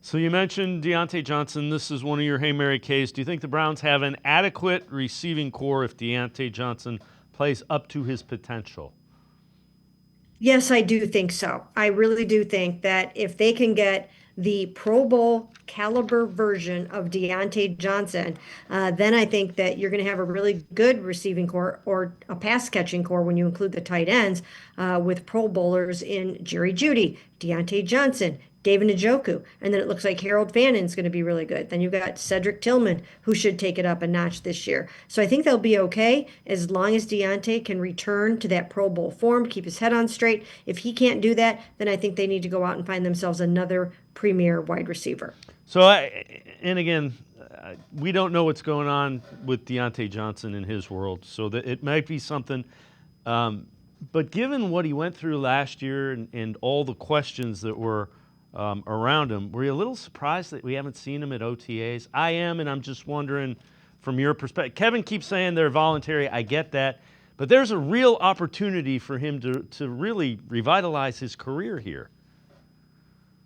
So you mentioned Diontae Johnson. This is one of your Hey Mary K's. Do you think the Browns have an adequate receiving core if Diontae Johnson plays up to his potential? Yes, I do think so. I really do think that if they can get the Pro Bowl caliber version of Diontae Johnson, then I think that you're going to have a really good receiving core or a pass catching core when you include the tight ends with Pro Bowlers in Jerry Jeudy, Diontae Johnson, David Njoku, and then it looks like Harold Vannon's going to be really good. Then you got Cedric Tillman, who should take it up a notch this year. So I think they'll be okay as long as Diontae can return to that Pro Bowl form, keep his head on straight. If he can't do that, then I think they need to go out and find themselves another premier wide receiver. So, and again, we don't know what's going on with Diontae Johnson in his world, so that it might be something. But given what he went through last year and all the questions that were around him, were you a little surprised that we haven't seen him at OTAs? I am, and I'm just wondering from your perspective. Kevin keeps saying they're voluntary. I get that. But there's a real opportunity for him to really revitalize his career here.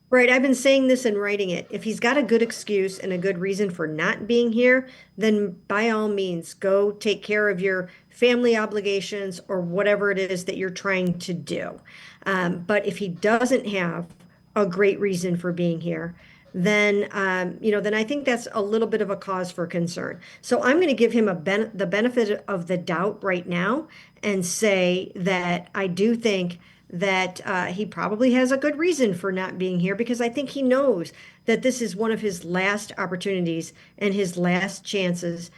Right, I've been saying this and writing it. If he's got a good excuse and a good reason for not being here, then by all means, go take care of your family obligations or whatever it is that you're trying to do. But if he doesn't have a great reason for being here, then then I think that's a little bit of a cause for concern. So I'm going to give him the benefit of the doubt right now and say that I do think that he probably has a good reason for not being here because I think he knows that this is one of his last opportunities and his last chances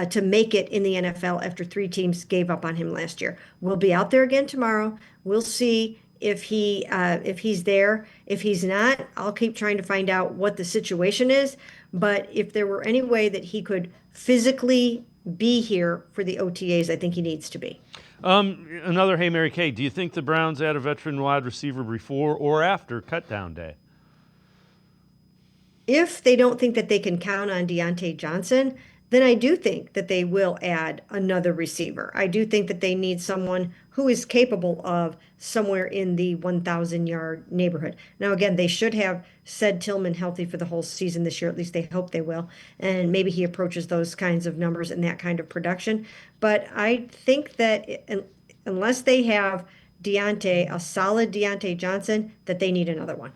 to make it in the NFL after three teams gave up on him last year. We'll be out there again tomorrow. We'll see if he's there. If he's not, I'll keep trying to find out what the situation is. But if there were any way that he could physically be here for the OTAs, I think he needs to be. Another Hey Mary Kay. Do you think the Browns add a veteran wide receiver before or after cutdown day? If they don't think that they can count on Diontae Johnson, then I do think that they will add another receiver. I do think that they need someone who is capable of somewhere in the 1,000-yard neighborhood. Now, again, they should have said Tillman healthy for the whole season this year. At least they hope they will. And maybe he approaches those kinds of numbers and that kind of production. But I think that unless they have a solid Diontae Johnson, that they need another one.